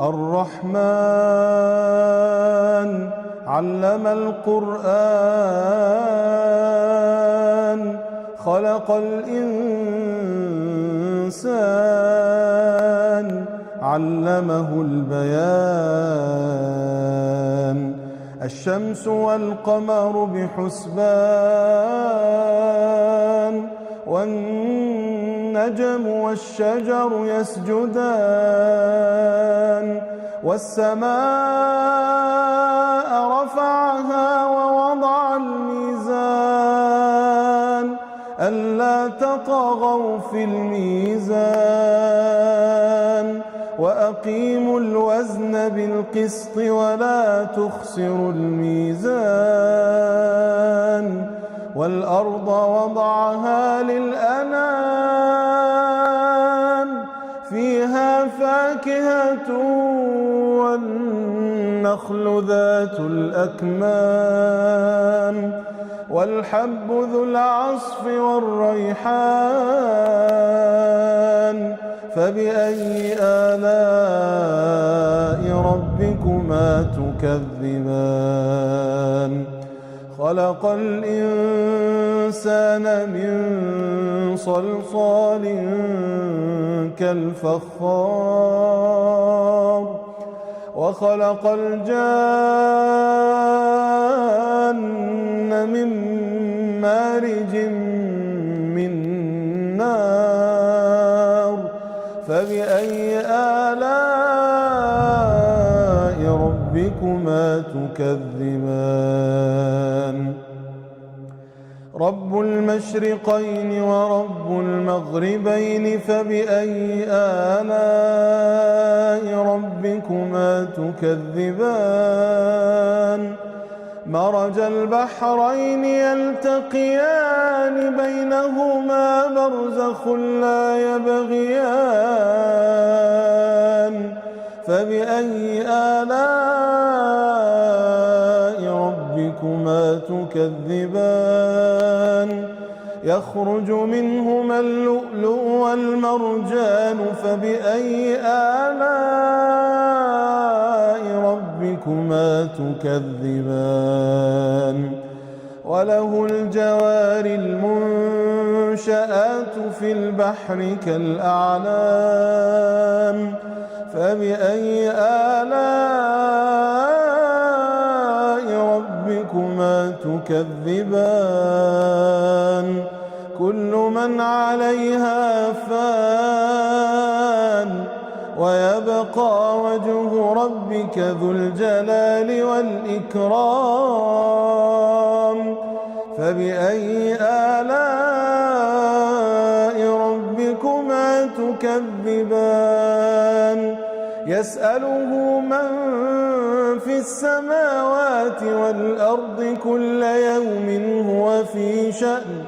الرحمن علم القرآن خلق الإنسان علمه البيان الشمس والقمر بحسبان والنجم والشجر يسجدان والسماء رفعها ووضع الميزان ألا تطغوا في الميزان وأقيموا الوزن بالقسط ولا تخسروا الميزان والأرض وضعها للأنام فيها فاكهة والنخل ذات الأكمام والحب ذو العصف والريحان فبأي آلاء ربكما تكذبان خلق الإنسان من صلصال كالفخار وخلق الجان من مارج من نار فبأي آلاء ربكما تكذبان رب المشرقين ورب المغربين فبأي آلاء ربكما تكذبان مرج البحرين يلتقيان بينهما برزخ لا يبغيان فبأي آلاء ربكما تكذبان يخرج منهما اللؤلؤ والمرجان فبأي آلاء ربكما تكذبان وله الجوار المنشآت في البحر كالأعلام فبأي آلاء ربكما تكذبان كل من عليها فان ويبقى وجه ربك ذو الجلال والإكرام فبأي آلاء ربكما تكذبان يسأله من في السماوات والأرض كل يوم هو في شأن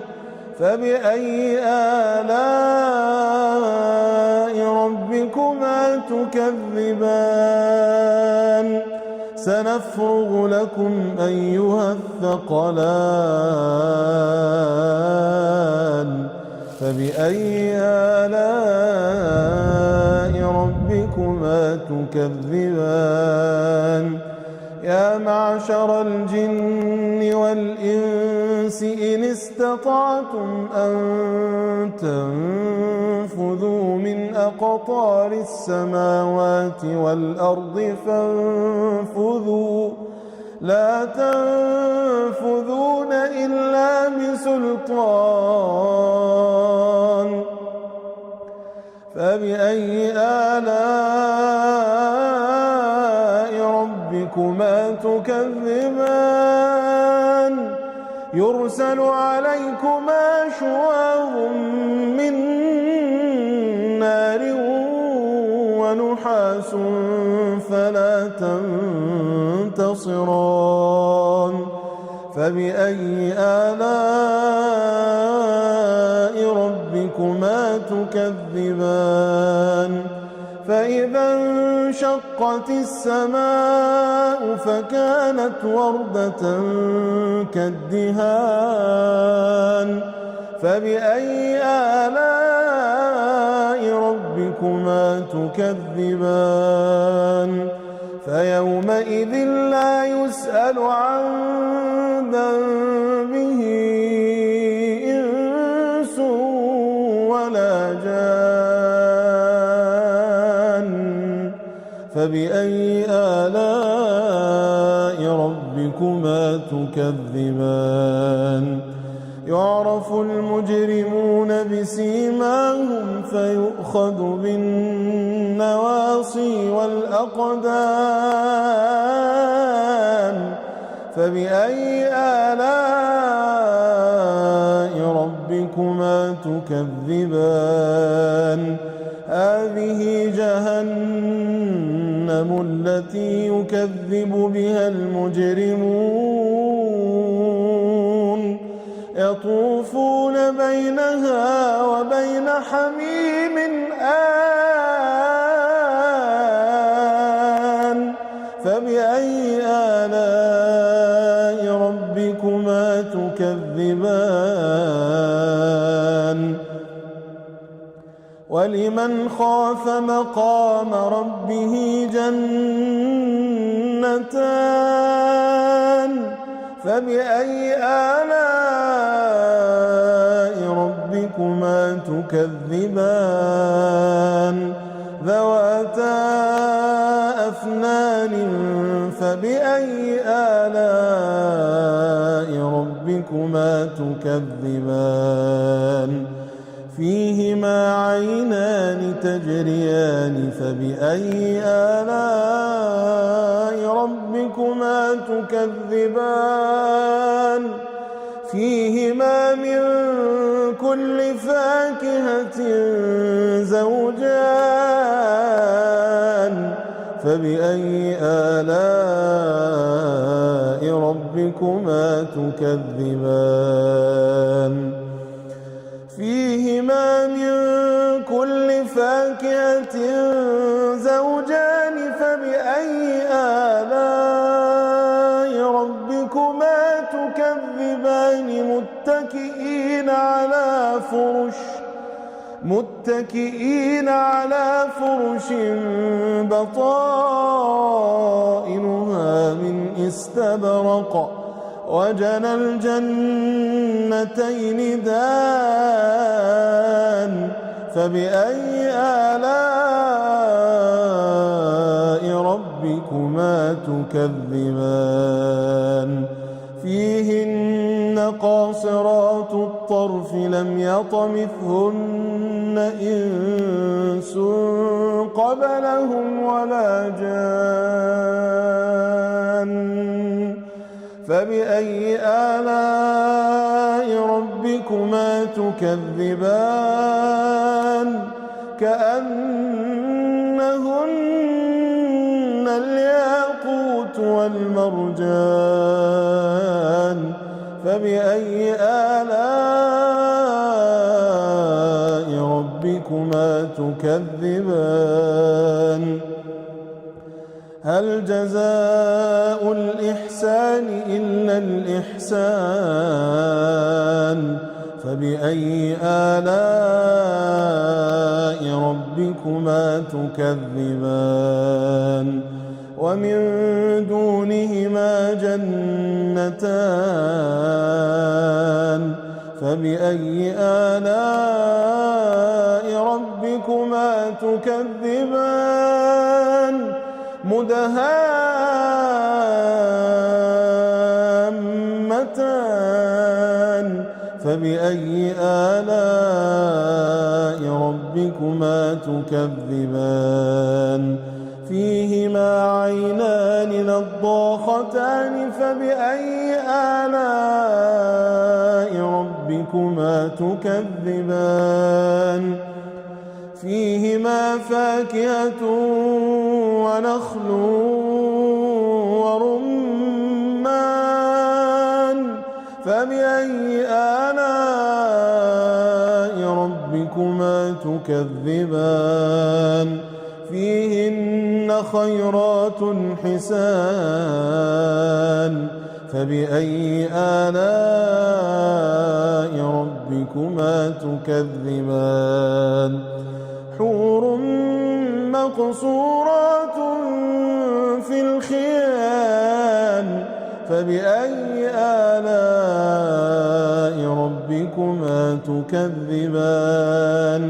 فبأي آلاء ربكما تكذبان سنفرغ لكم أيها الثقلان فبأي آلاء ربكما تكذبان يا معشر الجن والإنس إن استطعتم أن تنفذوا من أقطار السماوات والأرض فانفذوا لا تنفذون إلا بسلطان فبأي آلاء ربكما تكذبان يرسل عليكما شواظ من نار ونحاس فلا تنتصران فبأي آلاء ربكما تكذبان فإذا انشقت السماء فكانت وردة كالدهان فبأي آلاء ربكما تكذبان فيومئذ لا يسأل عن ذنبه إنس ولا جان فبأي آلاء ربكما تكذبان يعرف المجرمون بسيماهم فيؤخذ بالنواصي والأقدام فبأي آلاء ربكما تكذبان هذه جهنم التي يكذب بها المجرمون يطوفون بينها وبين حميم آن فبأي آلاء ربكما تكذبان ولمن خاف مقام ربه جنتان فبأي آلاء ربكما تكذبان ذواتا أفنان فبأي آلاء ربكما تكذبان فيهما عينان تجريان فبأي آلاء ربكما تكذبان فيهما من كل فاكهة زوجان فبأي آلاء ربكما تكذبان فيهما من كل فاكهة زوجان فبأي آلاء ربكما تكذبان متكئين على فرش بطائنها من استبرق وجنى الجنتين دان فبأي آلاء ربكما تكذبان فيهن قاصرات الطرف لم يطمثهن إنس قبلهم ولا جان فبأي آلاء ربكما تكذبان كأنهن الياقوت والمرجان فبأي آلاء ربكما تكذبان هل جزاء الإحسان إلا الإحسان فبأي آلاء ربكما تكذبان ومن دونهما جنتان فبأي آلاء ربكما تكذبان مدهامتان فبأي آلاء ربكما تكذبان فيهما عينان نضاختان فبأي آلاء ربكما تكذبان فيهما فاكهة ونخل ورمان فبأي آلاء ربكما تكذبان فيهن خيرات حسان فبأي آلاء ربكما تكذبان حور مقصورات في فبأي آلاء ربكما تكذبان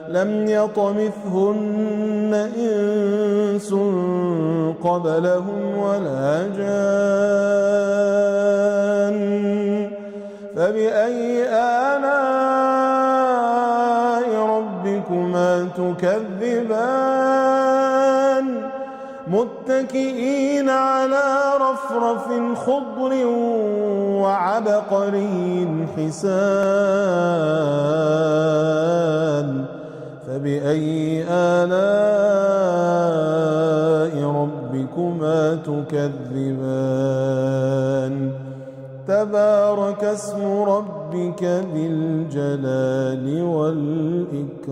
لم يطمثهن إنس قبلهم ولا جان فبأي آلاء ربكما تكذبان متكئين على رفرف خضر وعبقري حسان فبأي آلاء ربكما تكذبان تبارك اسم ربك ذي الجلال والإكرام.